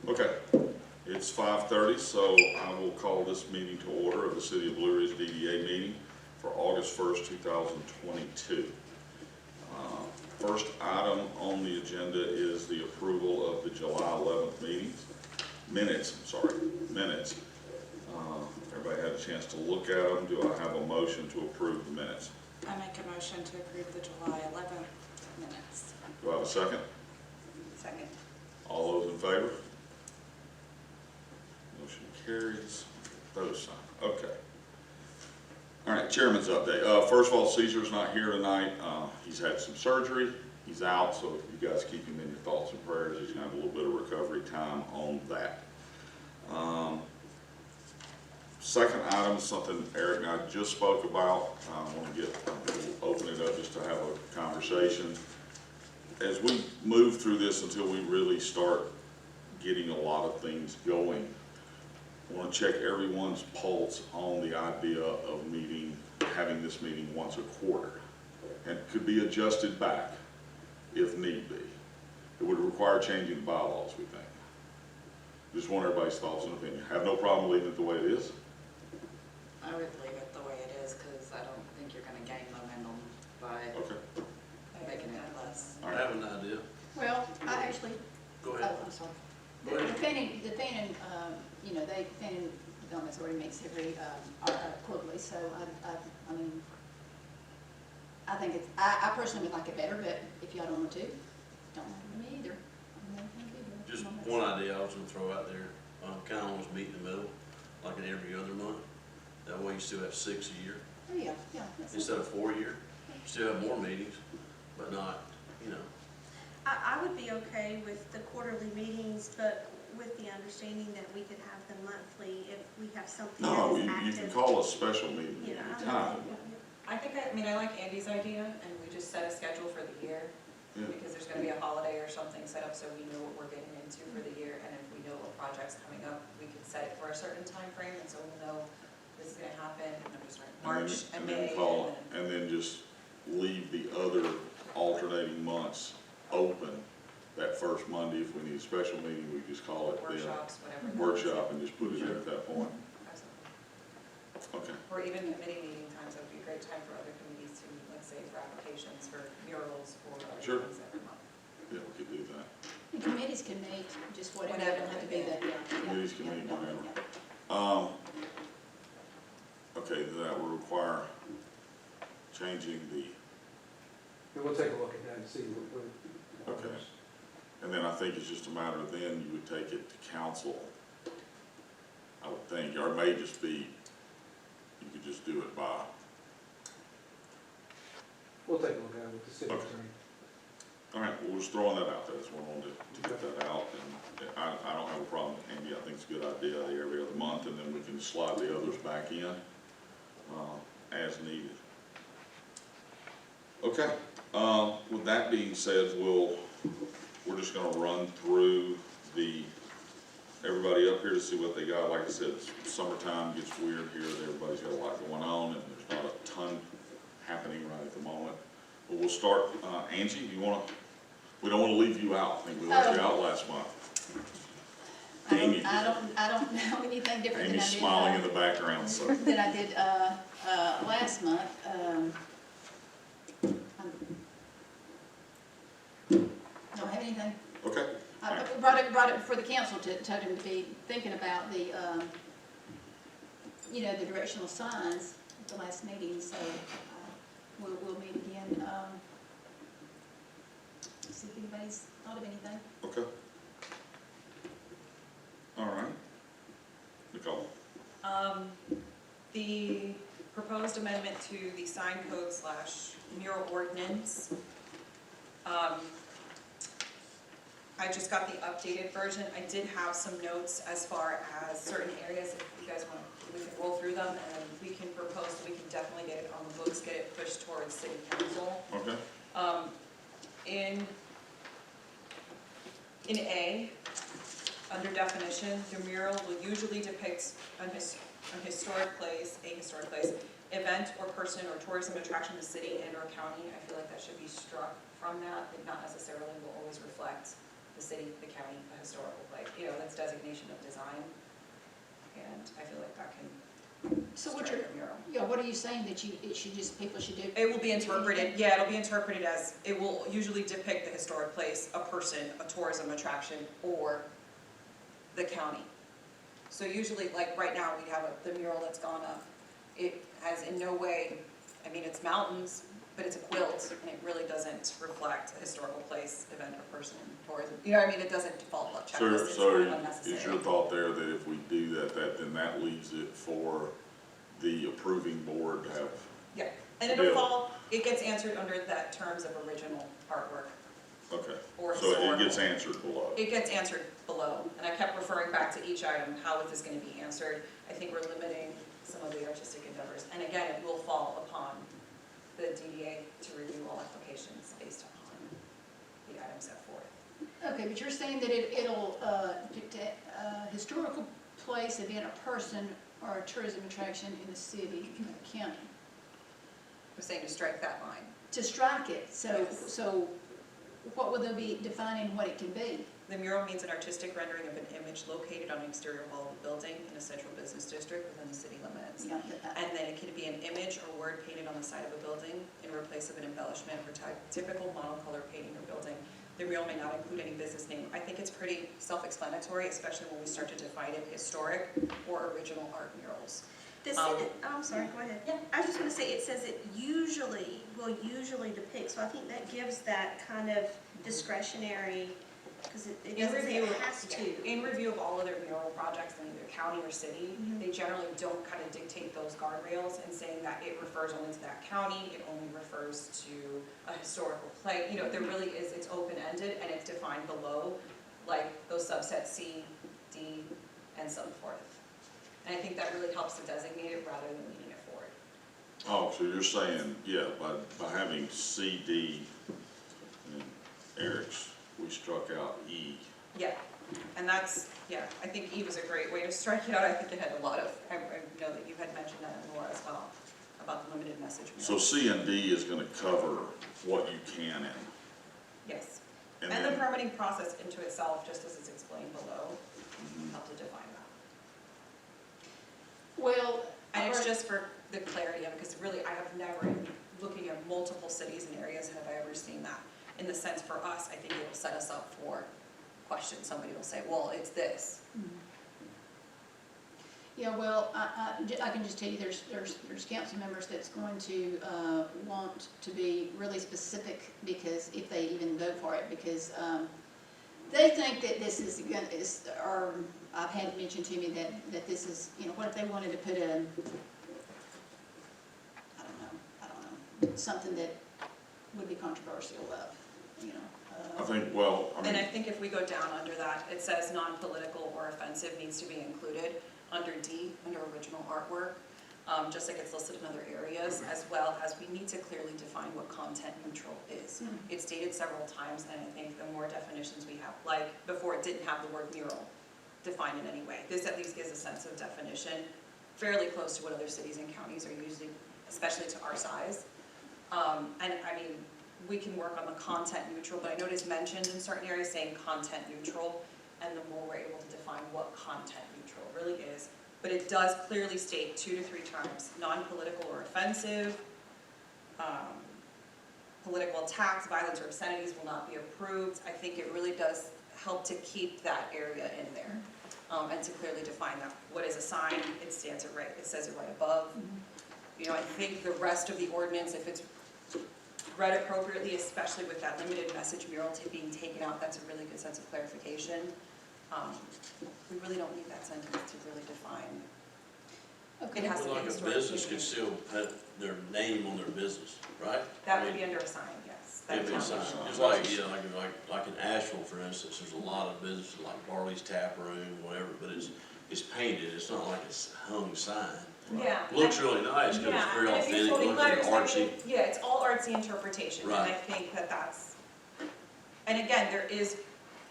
Okay, it's 5:30, so I will call this meeting to order of the City of Blue Ridge DDA meeting for August 1st, 2022. First item on the agenda is the approval of the July 11th minutes. Everybody had a chance to look at them. Do I have a motion to approve the minutes? I make a motion to approve the July 11th minutes. Do I have a second? Second. All those in favor? Motion carries. Those signed. Okay. All right, chairman's update. First of all, Caesar's not here tonight. He's had some surgery. He's out, so you guys keep him in your thoughts and prayers. He's going to have a little bit of recovery time on that. Second item is something Eric and I just spoke about. I want to open it up just to have a conversation. As we move through this until we really start getting a lot of things going, I want to check everyone's pulse on the idea of having this meeting once a quarter. And it could be adjusted back if need be. It would require changing the bylaws, we think. Just want everybody's thoughts and opinion. Have no problem leaving it the way it is. I would leave it the way it is because I don't think you're going to gain momentum by making it less. All right. I have an idea. Well, I actually. Go ahead. Oh, I'm sorry. Go ahead. The Fannin, Fannin Development's already makes every quarterly, so I mean, I think it's, I personally would like it better, but if y'all don't want to, don't want me either. Just one idea I was gonna throw out there, kinda almost meet in the middle, like in every other month. That way you still have 6 a year, Oh, yeah, that's it. instead of 4 a year. Still have more meetings, but not, I would be okay with the quarterly meetings, but with the understanding that we could have them monthly if we have something No, that is you active. can call a special meeting Yeah. anytime. I like Andy's idea, and we just set a schedule for the year, Yeah. because there's gonna be a holiday or something set up so we know what we're getting into for the year, and if we know what project's coming up, we can set it for a certain time frame, and so we'll know this is gonna happen, March and May. And then just leave the other alternating months open. That first Monday, if we need a special meeting, we just call it then Workshops, whatever. workshop and just put it in at that point. Absolutely. Okay. Or even committee meeting times, that would be a great time for other committees to, let's say, for applications for murals or other Sure. things every month. Yeah, we could do that. The committees can meet just whatever, they don't have to be that, Committees can meet whenever. Okay, that will require changing the, We'll take a look at that and see what. Okay. and then I think it's just a matter of then you would take it to council, I would think, or it may just be, you could just do it by, We'll take a look at it with the city Okay. attorney. all right, well, we're just throwing that out there, that's what I wanted to get that out, and I don't have a problem, Andy, I think it's a good idea, every other month, and then we can slide the others back in, as needed. Okay, with that being said, we're just gonna run through everybody up here to see what they got. Like I said, summertime gets weird here, everybody's got a lot going on, and there's not a ton happening right at the moment. But we'll start, Angie, we don't wanna leave you out, I think we let you out last month. Amy. I don't know anything different than I did. Amy's smiling in the background, so. That I did, last month, don't have anything. Okay. I brought it before the council to them to be thinking about the, the directional signs at the last meeting, so, we'll meet again, see if anybody's thought of anything. Okay. All right. Nicole. The proposed amendment to the sign code / mural ordinance. I just got the updated version. I did have some notes as far as certain areas. If you guys want, we can roll through them and we can propose, we can definitely get it on the books, get it pushed towards city council. Okay. In A, under definition, the mural will usually depict a historic place, event or person or tourism attraction in the city and or county. I feel like that should be struck from that. It not necessarily will always reflect the city, the county, a historical place, you know, that's designation of design. And I feel like that can So what strike you're, a mural. yeah, what are you saying, that it should just, people should do? It will be interpreted, yeah, it'll be interpreted as, it will usually depict the historic place, a person, a tourism attraction, or the county. So usually, like right now, we have the mural that's gone up. It has in no way, I mean, it's mountains, but it's a quilt, and it really doesn't reflect a historical place, event, or person, tourism. You know what I mean? It doesn't default checklist, So, it's so not unnecessary. is your thought there that if we do then that leaves it for the approving board to have? Yeah, and it gets answered under that terms of original artwork. Okay, Or so it historical. gets answered below. It gets answered below, and I kept referring back to each item, how is this gonna be answered? I think we're limiting some of the artistic endeavors, and again, it will fall upon the DDA to review all applications based upon the items set forth. Okay, but you're saying that it'll depict a historical place, event, a person, or a tourism attraction in the city, in the county. I'm saying to strike that line. To strike it, so, Yes. so what will they be defining what it can be? The mural means an artistic rendering of an image located on an exterior wall of a building in a central business district within the city limits. Yeah, And then it can be an image or word painted on the side of a building in place of an embellishment or typical monocolor painting or building. The mural may not include any business name. I think it's pretty self-explanatory, especially when we start to define it historic or original art murals. I'm sorry, go ahead. Yeah. I was just gonna say, it says it will usually depict, so I think that gives that kind of discretionary, because it doesn't say it has to. In review of all other mural projects in either county or city, Mhm. they generally don't kind of dictate those guardrails and saying that it refers only to that county, it only refers to a historical place. You know, there really is, it's open-ended and it's defined below, like those subsets C, D, and so forth. And I think that really helps to designate it rather than leading it forward. Oh, so you're saying, yeah, by having C, D, and Eric's, we struck out E. Yeah, and that's, yeah, I think E was a great way to strike it out. I think it had a lot of, I know that you had mentioned that in Laura as well, about the limited message So murals. C and D is gonna cover what you can in. Yes, And and the then, permitting process into itself, just as it's explained below, mhm. help to define that. well. And it's just for the clarity of, because really, I have never, in looking at multiple cities and areas, have I ever seen that. In the sense for us, I think it will set us up for questions. Somebody will say, well, it's this. Yeah, well, I can just tell you, there's council members that's going to want to be really specific, because if they even vote for it, because they think that this is, or I've had it mentioned to me that this is, you know, what if they wanted to put a, I don't know, something that would be controversial of, you know. I think, well, I And I mean, think if we go down under that, it says non-political or offensive needs to be included under D, under original artwork, just like it's listed in other areas, as well as we need to clearly define what content neutral is. Mhm. It's stated several times, and I think the more definitions we have, like before it didn't have the word mural defined in any way. This at least gives a sense of definition, fairly close to what other cities and counties are using, especially to our size. And I mean, we can work on the content neutral, but I know it is mentioned in certain areas saying content neutral, and the more we're able to define what content neutral really is. But it does clearly state 2 to 3 times, non-political or offensive, political attacks, violence, or obscenities will not be approved. I think it really does help to keep that area in there, and to clearly define that. What is a sign? It stands it right, it says it right above. You know, I think the rest of the ordinance, if it's read appropriately, especially with that limited message mural being taken out, that's a really good sense of clarification. We really don't need that sentence to really define. It has to Well, be like a historic. business could still have their name on their business, right? That I would mean, be under a sign, yes. It'd be a That's sign. not- It's like, you know, like in Asheville, for instance, there's a lot of businesses like Barley's Tap Room, whatever, but it's painted, it's not like it's a hung sign. Yeah. Looks really nice, because it's very Yeah, and if authentic, you're quoting looks very letters, I artsy. mean, yeah, it's all artsy interpretation, and I Right. think that that's, and again, there is,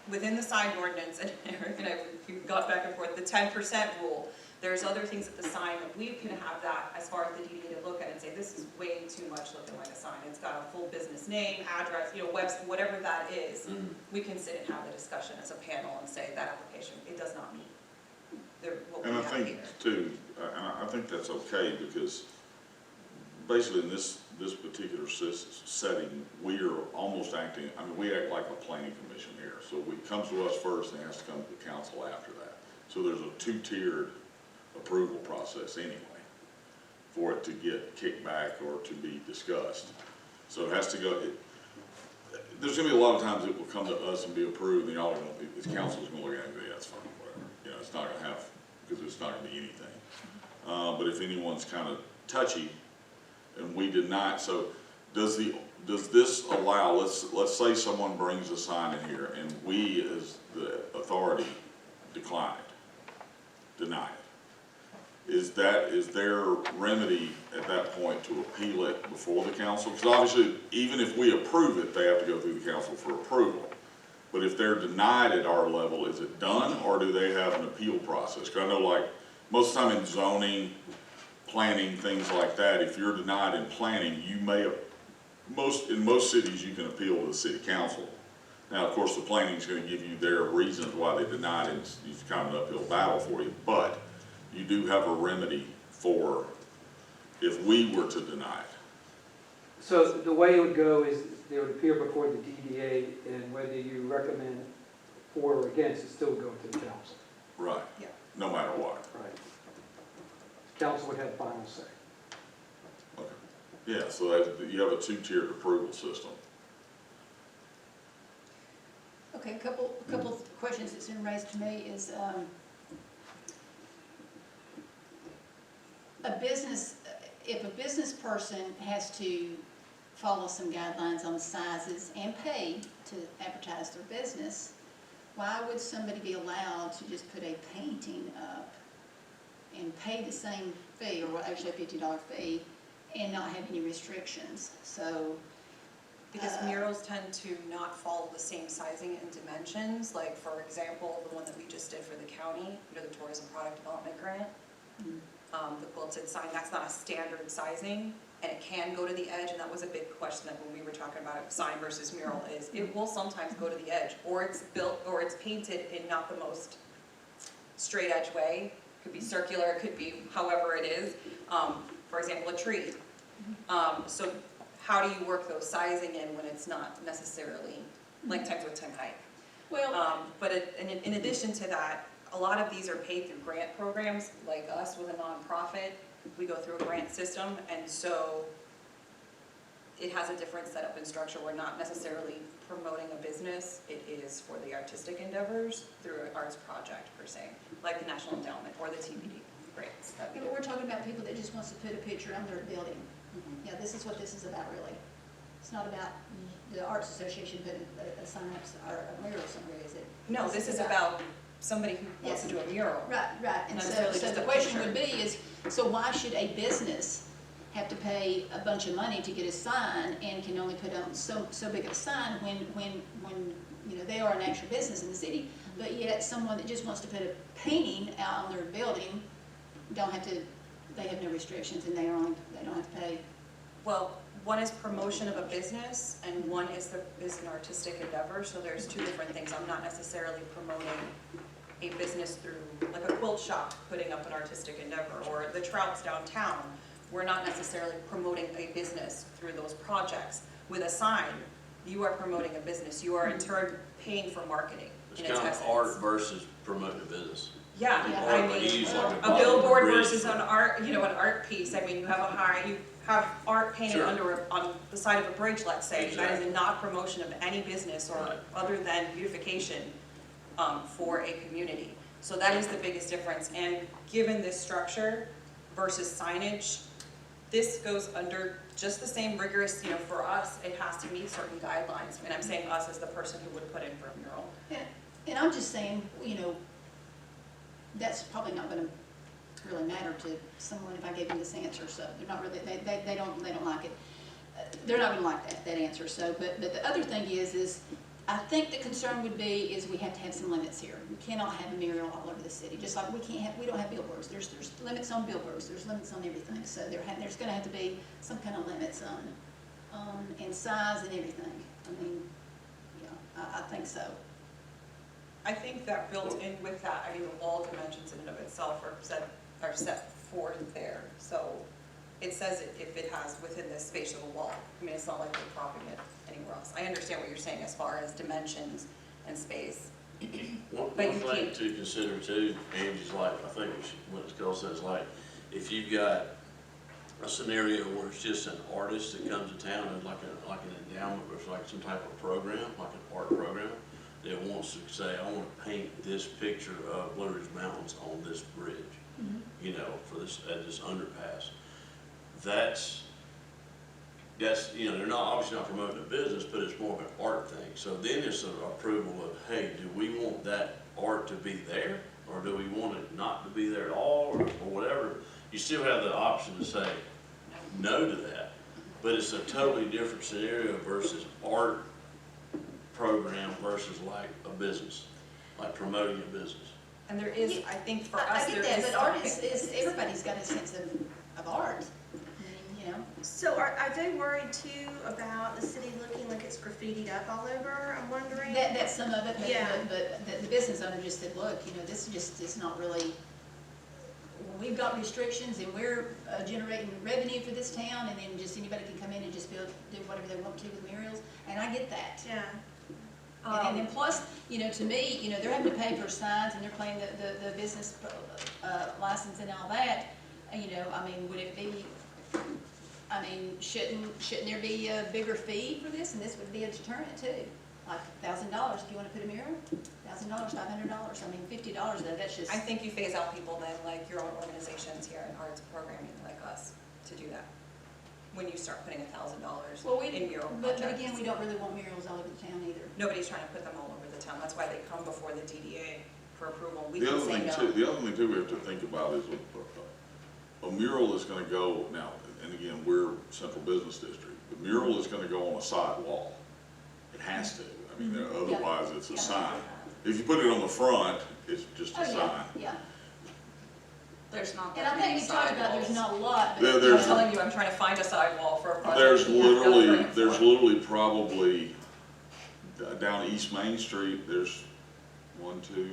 within the sign ordinance, and Eric and I, we got back and forth, the 10% rule. There's other things at the sign that we can have that as far as the DDA to look at and say, this is way too much looking like a sign. It's got a full business name, address, website, whatever that is. We can sit and have a discussion as a panel and say that application, it does not meet what we And I have think here. too, and I think that's okay, because basically in this particular setting, we are almost acting, I mean, we act like a planning commission here. So it comes to us first and it has to come to the council after that. So there's a two-tiered approval process anyway, for it to get kicked back or to be discussed. So it has to go, there's gonna be a lot of times it will come to us and be approved, and y'all are gonna be, this council's gonna look at it and go, yeah, it's fine, whatever. It's not gonna have, because it's not gonna be anything. But if anyone's kind of touchy, and we deny, so does this allow, let's say someone brings a sign in here, and we as the authority decline it, deny it. Is there remedy at that point to appeal it before the council? Because obviously, even if we approve it, they have to go through the council for approval. But if they're denied at our level, is it done, or do they have an appeal process? Because I know, like, most of the time in zoning, planning, things like that, if you're denied in planning, you may, in most cities, you can appeal to the city council. Now, of course, the planning's gonna give you their reasons why they denied it, it's kind of an uphill battle for you, but you do have a remedy for if we were to deny it. So the way it would go is they would appear before the DDA, and whether you recommend for or against, it still go to the council. Right. Yeah. No matter what. Right. The council would have final say. Okay. Yeah, so that, you have a two-tiered approval system. Okay, a couple of questions that's been raised to me is, if a business person has to follow some guidelines on sizes and pay to advertise their business, why would somebody be allowed to just put a painting up and pay the same fee, or actually a $50 fee, and not have any restrictions? So, Because murals tend to not follow the same sizing and dimensions, like, for example, the one that we just did for the county, the Tourism Product Development Grant. The quilted sign, that's not a standard sizing, and it can go to the edge, and that was a big question that when we were talking about it, sign versus mural, is it will sometimes go to the edge, or it's built, or it's painted in not the most straight edge way. Could be circular, it could be however it is, for example, a tree. So how do you work those sizing in when it's not necessarily like 10 with 10 height? well, But in addition to that, a lot of these are paid through grant programs, like us with a nonprofit. We go through a grant system, and so it has a different setup and structure. We're not necessarily promoting a business. It is for the artistic endeavors through an arts project per se, like the National Endowment or the TBD grants. yeah, but we're talking about people that just wants to put a picture on their building. Yeah, this is what this is about, really. It's not about the Arts Association putting a sign up or a mural somewhere, is it? No, this is about somebody who wants to do a mural. Right, right, and Not so necessarily just the a question picture. would be is, so why should a business have to pay a bunch of money to get a sign and can only put on so big of a sign when they are an actual business in the city, but yet someone that just wants to put a painting out on their building they have no restrictions, and they don't have to pay. Well, one is promotion of a business, and one is an artistic endeavor, so there's two different things. I'm not necessarily promoting a business through, like a quilt shop putting up an artistic endeavor, or the Trouts downtown. We're not necessarily promoting a business through those projects. With a sign, you are promoting a business. You are in turn paying for marketing, It's in its kind of essence. art versus promoting a business. Yeah, Yeah. I Or you use mean, like a billboard bridge versus for- an art piece. I mean, you have art painted Sure. on the side of a bridge, let's say. That Exactly. is not promotion of any business or Right. other than beautification for a community. So that is the biggest difference. And given this structure versus signage, this goes under just the same rigorous, for us, it has to meet certain guidelines. And I'm saying us as the person who would put in for a mural. Yeah, and I'm just saying, that's probably not gonna really matter to someone if I gave them this answer, so they're not really, they don't like it. They're not gonna like that answer, so, but the other thing is I think the concern would be is we have to have some limits here. We cannot have a mural all over the city, just like we don't have billboards. There's limits on billboards, there's limits on everything. So there's gonna have to be some kind of limits on, and size and everything. I mean, yeah, I think so. I think that built in with that, I mean, the wall dimensions in and of itself are set forth there. So it says it if it has within the space of the wall. I mean, it's not like we're propping it anywhere else. I understand what you're saying as far as dimensions and space. One But you thing can't- to consider too, Angie's like, I think what it's called says like, if you've got a scenario where it's just an artist that comes to town and like an endowment or like some type of program, like an art program, that wants to say, I want to paint this picture of Blue Ridge Mountains on this bridge, you know, for this, at this underpass. That's, you know, they're not, obviously not promoting a business, but it's more of an art thing. So then it's an approval of, hey, do we want that art to be there? Or do we want it not to be there at all, or whatever? You still have the option to say no to that. But it's a totally different scenario versus art program versus like a business, like promoting a business. And there is, I think for I us, get there that, is but art something. is, everybody's got a sense of art. I mean, you know. So are they worried too about the city looking like it's graffitied up all over? I'm wondering. That's some of it, Yeah. but the business owner just said, look, you know, this just is not really, we've got restrictions and we're generating revenue for this town, and then just anybody can come in and just do whatever they want to with murals, and I get that. Yeah. And then plus, you know, to me, you know, they're having to pay for signs and they're paying the business license and all that. And, you know, I mean, would it be, I mean, shouldn't there be a bigger fee for this? And this would be a deterrent too. Like $1,000 if you want to put a mural, $1,000, $500. I mean, $50 though, that's just. I think you phase out people then, like your own organizations here in arts programming like us, to do that. When you start putting $1,000 in mural But projects. again, we don't really want murals all over the town either. Nobody's trying to put them all over the town. That's why they come before the DDA for approval. We The can other say thing no. too, we have to think about is a mural is gonna go, now, and again, we're central business district, the mural is gonna go on a side wall. It has to, I mean, otherwise it's a Yeah. sign. If you put it on the front, it's just Oh, a sign. yeah. There's not And I that think many we talked about there's sidewalls. not a lot, but. There's- I'm telling you, I'm trying to find a sidewall for a project. There's we have no grant there's for. literally probably, down East Main Street, there's 1, 2, 3,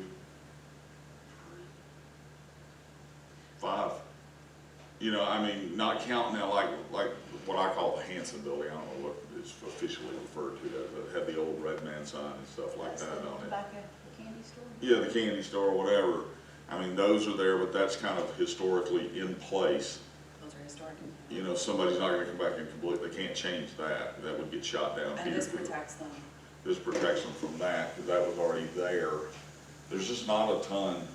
5. You know, I mean, not counting now, like what I call the Hanson Building, I don't know what it's officially referred to as, but it had the old Red Man sign and stuff like That's that the on it. tobacco, the candy store. Yeah, the candy store, whatever. I mean, those are there, but that's kind of historically in place. Those are historic. You know, somebody's not gonna come back and they can't change that. That would get shot down here. And this protects them. This protects them from that, because that was already there. There's just not a ton,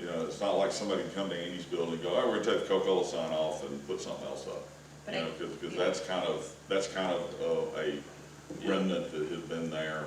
you know, it's not like somebody can come to Andy's building and go, oh, we're gonna take the Coca-Cola sign off and put something else up. But You know, because that's kind of a remnant that has been there.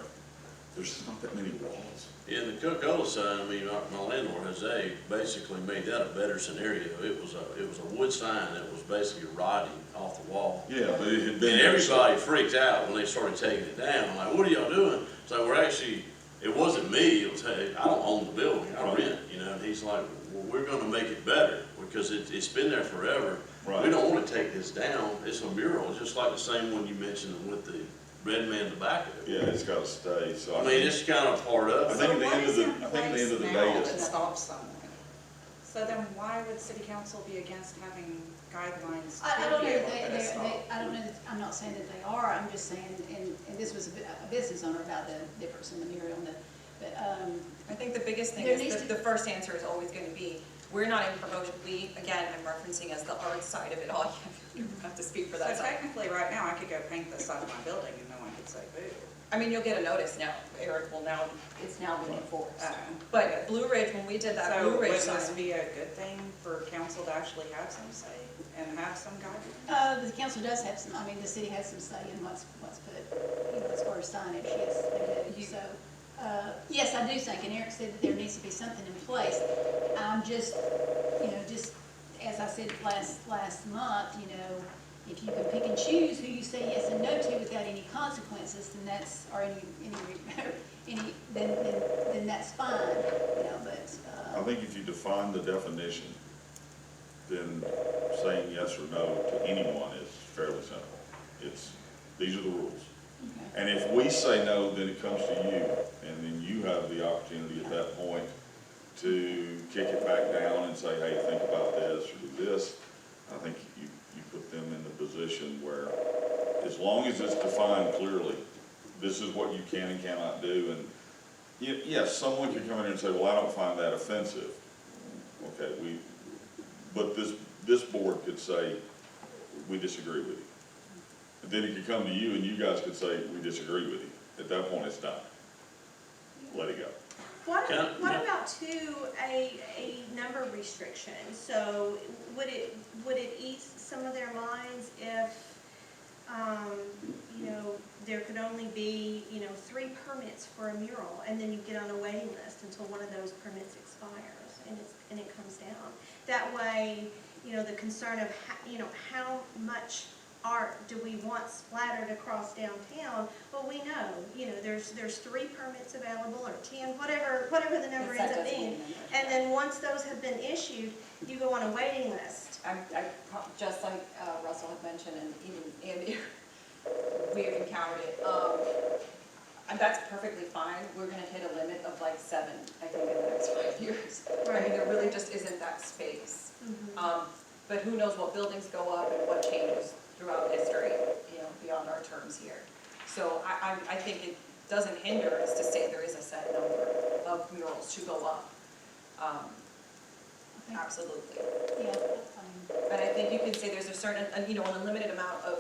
There's just not that many walls. Yeah, the Coca-Cola sign, I mean, my landlord, Jose, basically made that a better scenario. It was a wood sign that was basically rotting off the wall. Yeah, but it had been. And there. everybody freaked out when they started taking it down, like, what are y'all doing? So we're actually, it wasn't me, it was, hey, I don't own the building, I rent, you know, and he's like, well, we're gonna make it better, because it's been there forever. Right. We don't wanna take this down, it's a mural, it's just like the same one you mentioned with the Red Man tobacco. Yeah, it's gotta stay, so. I mean, it's kind of part of I it. think at the So end of the, what is in I think at the end of the place day, now it's. that stops someone? So then why would city council be against having guidelines I to don't be know able that to stop? I don't know, I'm not saying that they are, I'm just saying, and this was a business owner about the difference in the mural and but, I think the biggest thing There is, needs the first answer is always gonna be, we're not in promotion, again, I'm referencing as the art side of it all, you have to speak for So that side. technically, right now, I could go paint the side of my building and no one could say boo. I mean, you'll get a notice now, Eric will now, it's now being enforced. Uh, But Blue Ridge, when we did that So Blue would Ridge this sign, be a good thing for council to actually have some say and have some guidelines? the council does have some, I mean, the city has some say in what's put, you know, as far as signage, yes, they do, so. Yes, I do think, and Eric said that there needs to be something in place. I'm just, you know, just, as I said last month, you know, if you can pick and choose who you say yes and no to without any consequences, then that's, or then that's fine, you know, but, I think if you define the definition, then saying yes or no to anyone is fairly simple. These are the rules. okay. And if we say no, then it comes to you, and then you have the opportunity at that point to kick it back down and say, hey, think about this or do this. I think you put them in the position where, as long as it's defined clearly, this is what you can and cannot do, and yes, someone could come in and say, well, I don't find that offensive. Okay, but this board could say, we disagree with you. And then it could come to you and you guys could say, we disagree with you. At that point, it's done. Let it go. What Can I- about too, a number restriction? So would it ease some of their minds if, you know, there could only be, you know, 3 permits for a mural, and then you get on a waiting list until one of those permits expires and it comes down? That way, you know, the concern of, how much art do we want splattered across downtown? Well, we know, you know, there's 3 permits available, or 10, whatever the number ends up being. And then once those have been issued, you go on a waiting list. Just like Russell had mentioned, and even Andy, we've encountered it. And that's perfectly fine. We're gonna hit a limit of like 7, I think, in the next 5 years. I mean, there really just isn't that space. But who knows what buildings go up and what changes throughout history, you know, beyond our terms here. So I think it doesn't hinder us to say there is a set number of murals to go up. Okay. Absolutely. Yeah. And I think you can say there's a certain, you know, an unlimited amount of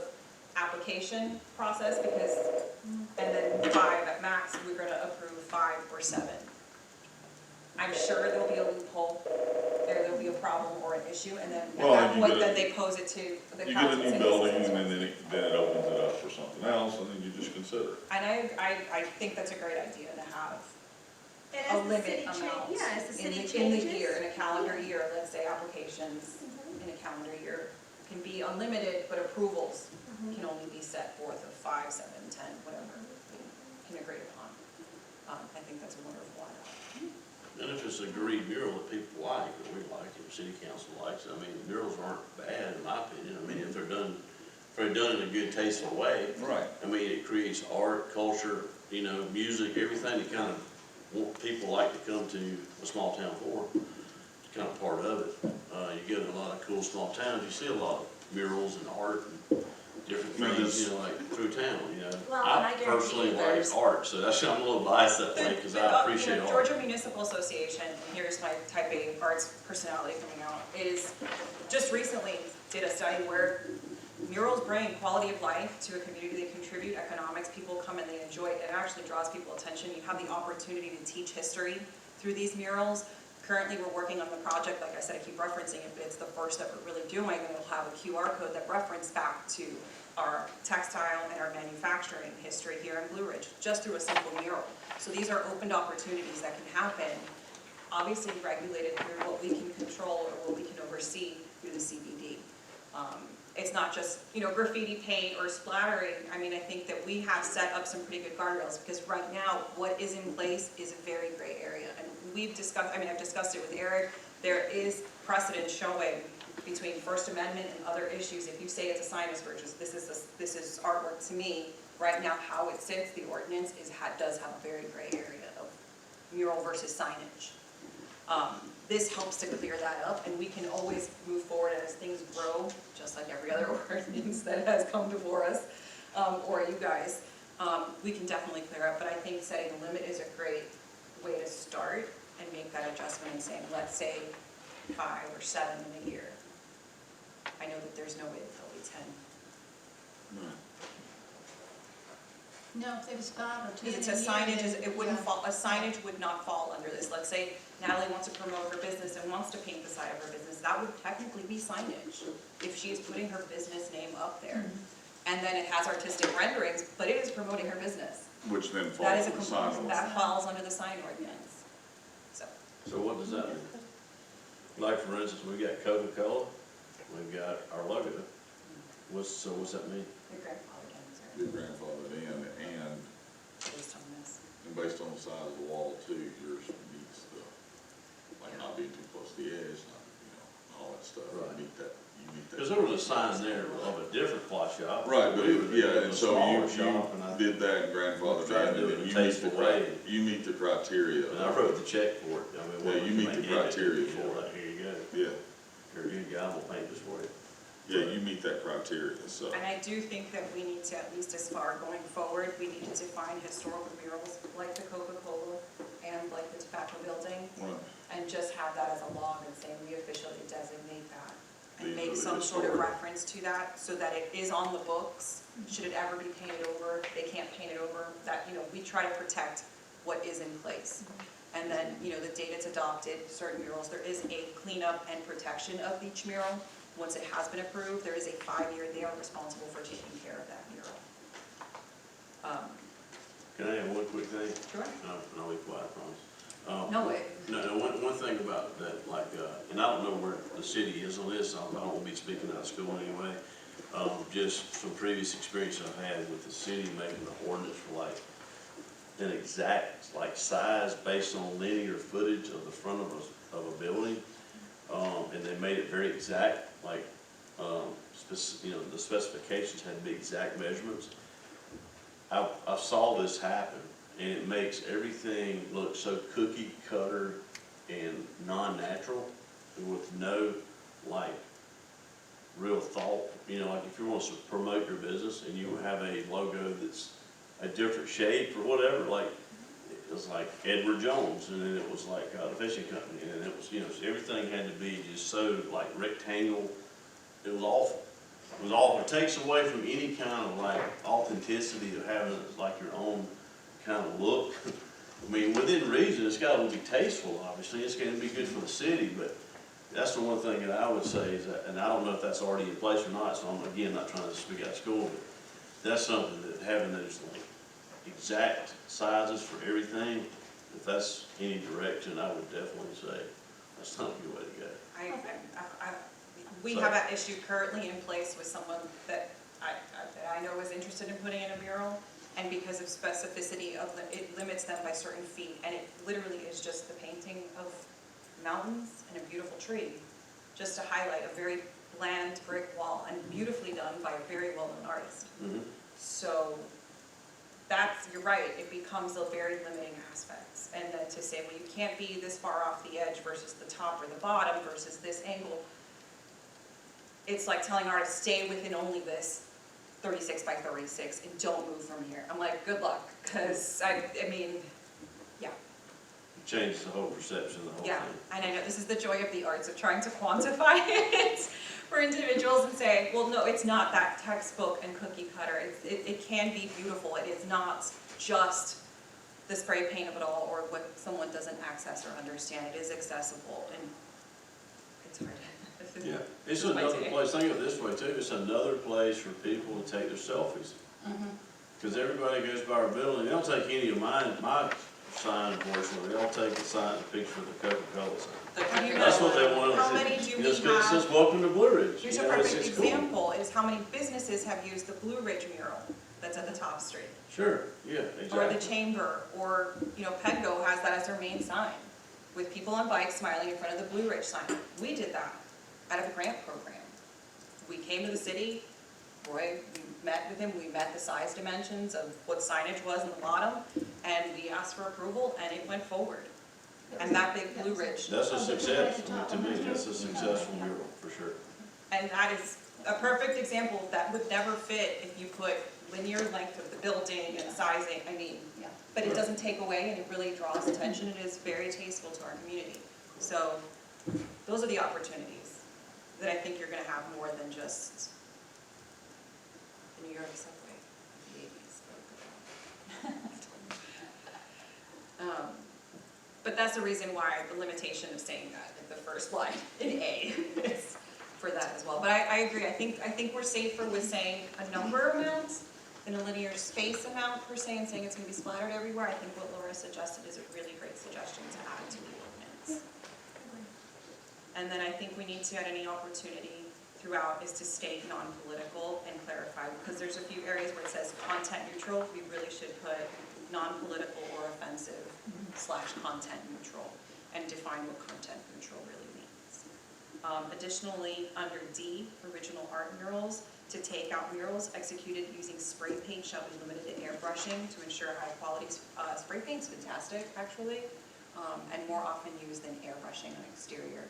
application process, because, and then 5 at max, we're gonna approve 5 or 7. I'm sure there'll be a loophole, there'll be a problem or an issue, and then at Well, that you point, get a- then they pose it to the You council. get a new building and then it opens it up for something else, and then you just consider it. And I think that's a great idea to have And a as the lit city amount. yeah, as the city In changes. the year, in a calendar year, let's say applications in a calendar year can be unlimited, but approvals can only be set forth of 5, 7, 10, whatever we can agree upon. I think that's a wonderful idea. And if it's a agreed mural that people like, or we like, or city council likes, I mean, murals aren't bad, in my opinion. I mean, if they're done in a good, tasteful way. Right. I mean, it creates art, culture, you know, music, everything that kind of people like to come to a small town for. It's kind of part of it. You go to a lot of cool small towns, you see a lot of murals and art and different Now, things, does- you know, like through town, you know. Well, and I I guarantee personally you like there's- art, so that's, I'm a little biased that way, because I appreciate art. Georgia Municipal Association, and here's my type A arts personality coming out, is just recently did a study where murals bring quality of life to a community. They contribute economics. People come and they enjoy it. It actually draws people attention. You have the opportunity to teach history through these murals. Currently, we're working on the project. Like I said, I keep referencing it, but it's the first that we're really doing. And we'll have a QR code that references back to our textile and our manufacturing history here in Blue Ridge, just through a simple mural. So these are opened opportunities that can happen, obviously regulated through what we can control or what we can oversee through the CBD. It's not just, you know, graffiti paint or splattering. I mean, I think that we have set up some pretty good guardrails, because right now, what is in place is a very gray area. And we've discussed, I mean, I've discussed it with Eric, there is precedent showing between First Amendment and other issues. If you say it's a signage versus this is artwork, to me, right now, how it sits, the ordinance does have a very gray area of mural versus signage. This helps to clear that up, and we can always move forward as things grow, just like every other ordinance that has come before us, or you guys. We can definitely clear up, but I think setting a limit is a great way to start and make that adjustment and saying, let's say 5 or 7 in a year. I know that there's no way that there'll be 10. No, if it was 5 or 10. Because it's a signage, it wouldn't fall, a signage would not fall under this. Let's say Natalie wants to promote her business and wants to paint the side of her business, that would technically be signage, if she is putting her business name up there. And then it has artistic renderings, but it is promoting her business. Which then That is falls a on the sign. component, that falls under the sign ordinance. So, So what does that mean? Like, for instance, we got Coca-Cola, we've got our logo, So what's that mean? Your grandfather can, sorry, Your grandfather in, and based on this. based on the size of the wall too, yours meets the, like not being too close to the edge, not, all that stuff. Right. You meet that. Because there was a sign there of a different fly shop. Right, but, yeah, and A so smaller you shop, and I did that in grandfather tried to in, do and it then in you a meet the tasteful way. you meet the criteria. And I wrote the check for it. I mean, Yeah, you meet the criteria for for it. Here you go. Yeah, Here you go, I'm gonna paint this for you. yeah, you meet that criteria, so. And I do think that we need to, at least as far going forward, we need to define historical murals like the Coca-Cola and like the tobacco building, Right. and just have that as a log and say we officially designate that. And These make are the some sort of historic. reference to that, so that it is on the books. Should it ever be painted over, they can't paint it over, that, we try to protect what is in place. And then, the date it's adopted, certain murals, there is a cleanup and protection of each mural. Once it has been approved, there is a 5-year, they are responsible for taking care of that mural. Can I have one quick thing? Sure. No, and I'll be quiet, I promise. No way. No, one thing about that, like, and I don't know where the city is on this, I don't want to be speaking out of school anyway. Just some previous experience I've had with the city making the ordinance for like an exact, like, size based on linear footage of the front of a building. And they made it very exact, like, the specifications had to be exact measurements. I saw this happen, and it makes everything look so cookie cutter and non-natural, with no, like, real thought. Like if you want to promote your business and you have a logo that's a different shape or whatever, like, it was like Edward Jones, and then it was like the fishing company, and it was, so everything had to be just so like rectangle. It was awful. It was awful. It takes away from any kind of like authenticity of having like your own kind of look. I mean, within reason, it's got to be tasteful, obviously. It's going to be good for the city, but that's the one thing that I would say is that, and I don't know if that's already in place or not, so I'm, again, not trying to speak out of school, but that's something that having those like exact sizes for everything, if that's any direction, I would definitely say that's not a good way to go. We have that issue currently in place with someone that I know is interested in putting in a mural, and because of specificity it limits them by certain feet, and it literally is just the painting of mountains and a beautiful tree, just to highlight a very bland brick wall, and beautifully done by a very well-known artist. Mm-hmm. So you're right, it becomes a very limiting aspects. And then to say, well, you can't be this far off the edge versus the top or the bottom versus this angle, it's like telling artists, stay within only this 36 by 36 and don't move from here. I'm like, good luck, because I mean, yeah. It changes the whole perception of the whole Yeah, thing. and I know this is the joy of the arts, of trying to quantify it for individuals and say, well, no, it's not that textbook and cookie cutter. It can be beautiful. It is not just the spray paint of it all or what someone doesn't access or understand. It is accessible, and it's hard. Yeah, it's This is my another take. place, think of it this way too, it's another place for people to take their selfies. Because everybody goes by our building, they don't take any of my sign, unfortunately, they all take the picture of the Coca-Cola sign. That's what they want How to many see. do You know, we It have? says, welcome to Blue Ridge. Here's You a know, it's perfect cool. example, is how many businesses have used the Blue Ridge mural that's at the top street. Sure, yeah, Or the exactly. chamber, or, Petco has that as their main sign, with people on bikes smiling in front of the Blue Ridge sign. We did that out of a grant program. We came to the city, Roy, we met with him, we met the size dimensions of what signage was in the bottom, and we asked for approval, and it went forward. And that big Blue Ridge, That's a success, to me, that's a successful mural, for sure. and that is a perfect example that would never fit if you put linear length of the building and sizing, Yeah. but it doesn't take away, and it really draws attention, it is very tasteful to our community. So, those are the opportunities that I think you're gonna have more than just the New York subway, the 80s. But that's the reason why the limitation of saying that in the first line in A is for that as well. But I agree, I think we're safer with saying a number amount than a linear space amount per se, and saying it's gonna be splattered everywhere. I think what Laura suggested is a really great suggestion to add to the ordinance. And then I think we need to, at any opportunity throughout is to state non-political and clarify, because there's a few areas where it says content neutral, we really should put non-political or offensive / content neutral, and define what content neutral really means. Additionally, under D, original art murals, to take out murals executed using spray paint shall be limited to airbrushing to ensure high quality, spray paint's fantastic, actually, and more often used than airbrushing on exterior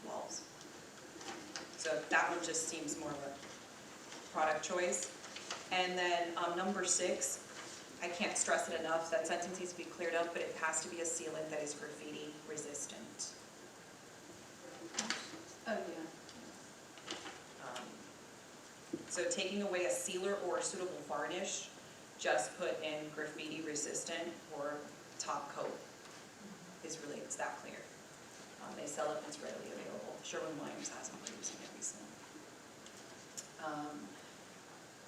walls. So that one just seems more of a product choice. And then number 6, I can't stress it enough, that sentence needs to be cleared up, but it has to be a sealant that is graffiti resistant. Oh, yeah. So taking away a sealer or a suitable varnish, just put in graffiti resistant or top coat is really, it's that clear. They sell it, it's readily available. Sherwin-Williams has them, we're using it recently.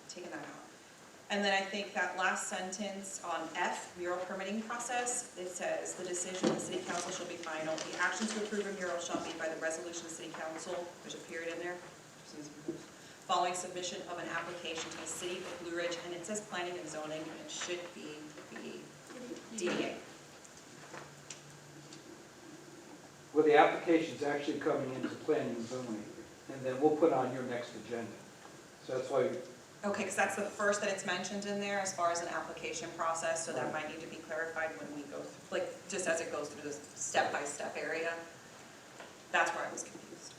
Taking that out. And then I think that last sentence on F, mural permitting process, it says, the decision of the city council shall be final. The action to approve a mural shall be by the resolution of the city council, there's a period in there, following submission of an application to the city of Blue Ridge, and it says planning and zoning, and it should be the DDA. Well, the application's actually coming into planning and zoning, and then we'll put on your next agenda. So that's why, Okay, because that's the first that it's mentioned in there as far as an application process, so that might need to be clarified when we go, like, just as it goes through this step-by-step area. That's where I was confused.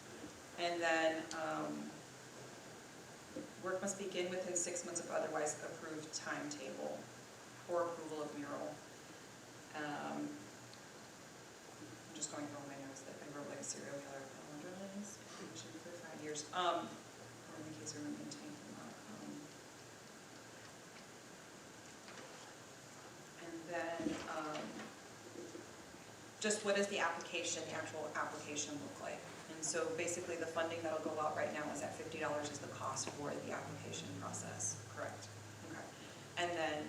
And then, work must begin within 6 months of otherwise approved timetable for approval of mural. I'm just going through all my notes that I wrote like a serial killer. I apologize. Should be for 5 years. Or in the case of maintained. And then, just what does the application, the actual application look like? And so basically the funding that'll go out right now is at $50 is the cost for the application process, correct? Okay. And then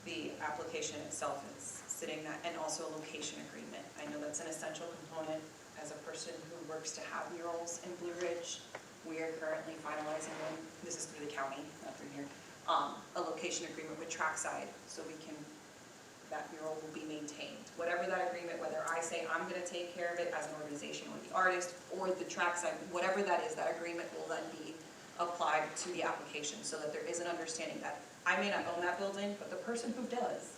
the application itself is sitting that, and also a location agreement. I know that's an essential component as a person who works to have murals in Blue Ridge. We are currently finalizing one, this is through the county, not through here, a location agreement with Trackside, so we can, that mural will be maintained. Whatever that agreement, whether I say I'm gonna take care of it as an organization or the artist or the Trackside, whatever that is, that agreement will then be applied to the application so that there is an understanding that I may not own that building, but the person who does